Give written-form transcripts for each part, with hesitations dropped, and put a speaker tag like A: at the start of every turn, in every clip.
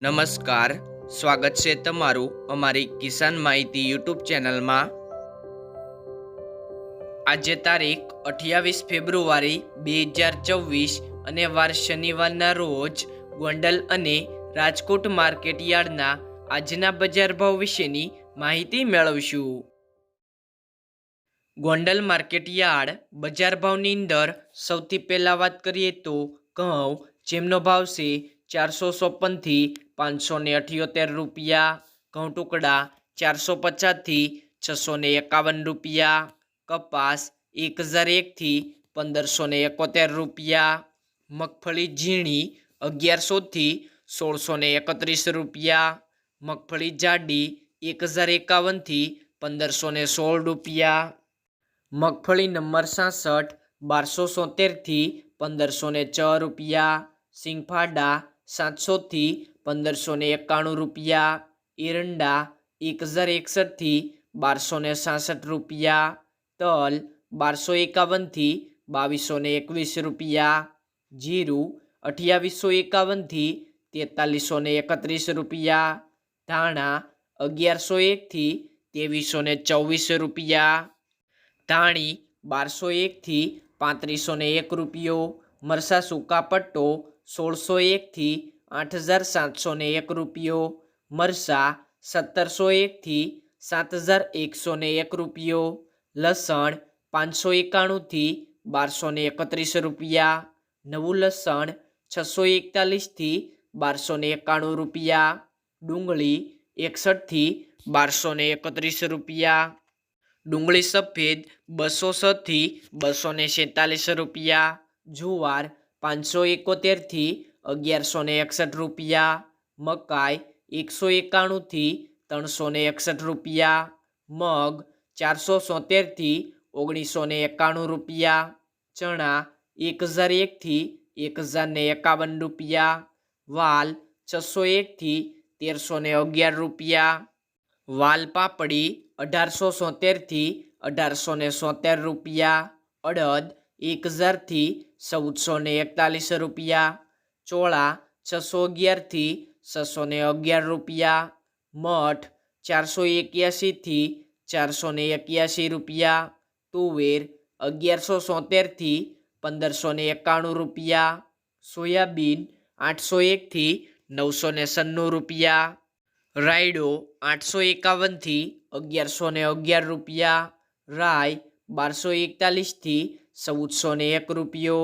A: નમસ્કાર, સ્વાગત છે તમારું અમારી કિસાન માહિતી યુટ્યુબ ચેનલમાં। આજે તારીખ 28 ફેબ્રુઆરી 2024 અને વાર શનિવારના રોજ ગોંડલ અને રાજકોટ માર્કેટ યાર્ડના આજના બજાર ભાવ વિશેની માહિતી મેળવશું। ગોંડલ માર્કેટ યાર્ડ બજાર ભાવની અંદર સૌથી પહેલાં વાત કરીએ તો ઘઉં, જેમનો ભાવ છે 454 થી 578 રૂપિયા, ઘઉં ટુકડા 450 થી 651 રૂપિયા, કપાસ 1001 થી 1571 રૂપિયા, મગફળી ઝીણી 1100 થી 1631 રૂપિયા, મગફળી જાડી 1051 થી 1516 રૂપિયા, મગફળી નંબર 66 1273 થી 1506 રૂપિયા, સિંગફાડા 700 થી 1591 રૂપિયા, એરંડા 1061 થી 1266 રૂપિયા, તલ 1251 થી 2221 રૂપિયા, જીરું 2851 થી 4331 રૂપિયા, ધાણા 1101 થી 2324 રૂપિયા, ધાણી 1201 થી 3501 રૂપિયો, મરસા સૂકા પટ્ટો 1601 થી 8701 રૂપિયો, મરસા 1701 થી 7101 રૂપિયો, લસણ 591 થી 1231 રૂપિયા, નવું લસણ 641 થી 1291 રૂપિયા, ડુંગળી 61 થી 1231 રૂપિયા, ડુંગળી સફેદ 206 થી 247 રૂપિયા, જુવાર 571 થી 1161 રૂપિયા, મકાઈ 191 થી 361 રૂપિયા, મગ 470 થી 1991 રૂપિયા, ચણા 1001 થી 1051 રૂપિયા, વાલ 601 થી 1311 રૂપિયા, વાલ પાપડી 1870 થી 1870 રૂપિયા, અડદ 1000 થી 1441 રૂપિયા, ચોળા 611 થી 611 રૂપિયા, મઠ 481 થી 481 રૂપિયા, તુવેર 1170 થી 1591 રૂપિયા, સોયાબીન 801 થી 996 રૂપિયા, રાયડો 851 થી 1111 રૂપિયા, રાઈ 1241 થી 1401 રૂપિયો,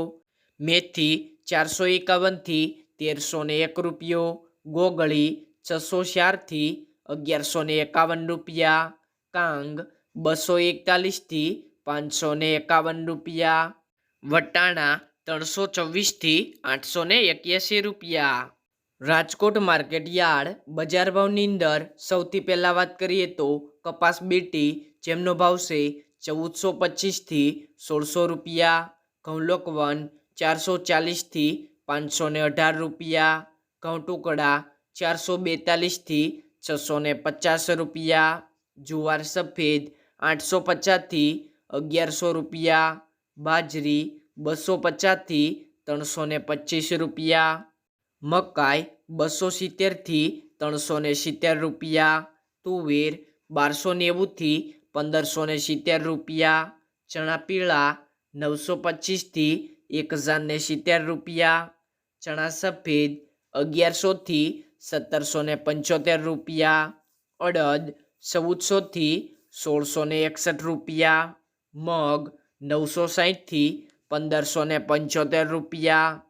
A: મેથી 451 થી 1301 રૂપિયો, ગોગળી 604 થી 1151 રૂપિયા, કાંગ 241 થી 551 રૂપિયા, વટાણા 324 થી 881 રૂપિયા। રાજકોટ માર્કેટ યાર્ડ બજાર ભાવની અંદર સૌથી પહેલાં વાત કરીએ તો કપાસ બીટી, જેમનો ભાવ છે 1425 થી 1600 રૂપિયા, ઘઉં લોકવન 440 થી 518 રૂપિયા, ઘઉં ટુકડા 442 થી 650 રૂપિયા, જુવાર સફેદ 850 થી 1100 રૂપિયા, બાજરી 250 થી 325 રૂપિયા, મકાઈ 270 થી 370 રૂપિયા, તુવેર 1290 થી 1570 રૂપિયા, ચણા પીળા 925 થી 1070 રૂપિયા, ચણા સફેદ 1100 થી 1775 રૂપિયા, અડદ 1400 થી 1661 રૂપિયા, મગ 960 થી 1575 રૂપિયા,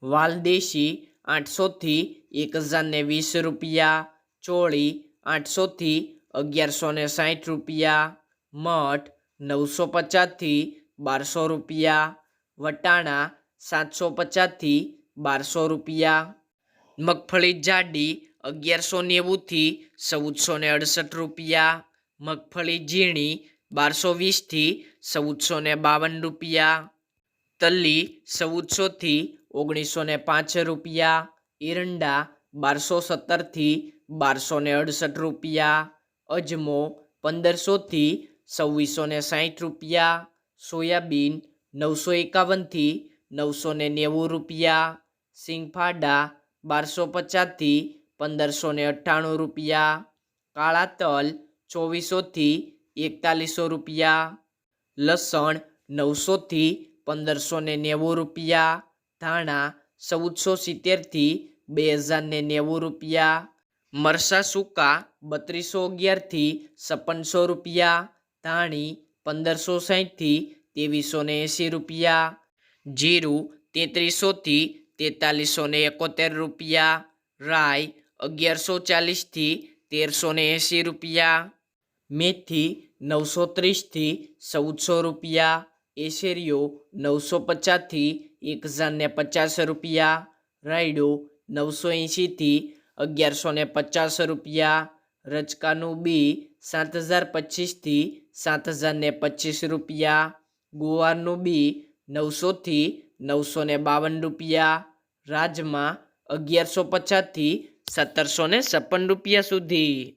A: વાલદેશી 800 થી 1020 રૂપિયા, ચોળી 800 થી 1160 રૂપિયા, મઠ 950 થી 1200 રૂપિયા, વટાણા 750 થી 1200 રૂપિયા, મગફળી જાડી 1190 થી 1468 રૂપિયા, મગફળી ઝીણી 1220 થી 1452 રૂપિયા, તલ્લી 1400 થી 1905 રૂપિયા, એરંડા 1217 થી 1268 રૂપિયા, અજમો 1500 થી 2660 રૂપિયા, સોયાબીન 951 થી 990 રૂપિયા, સિંગફાડા 1250 થી 1598 રૂપિયા, કાળા તલ 2400થી 4100 રૂપિયા, લસણ 900થી 1590 રૂપિયા, ધાણા 1470થી 2090 રૂપિયા, મરચાં સૂકા 3211થી 5600 રૂપિયા, ધાણી 1560થી 2380 રૂપિયા, જીરું 3300થી 4371 રૂપિયા, રાઈ 1140થી 1380 રૂપિયા, મેથી 930થી 1400 રૂપિયા, એશેરીઓ 950થી 1050 રૂપિયા, રાયડો 980થી 1150 રૂપિયા, રચકાનું બી 7025થી 7025 રૂપિયા, ગુવારનું બી 900થી 952 રૂપિયા, રાજમા 1150થી 1756 રૂપિયા સુધી.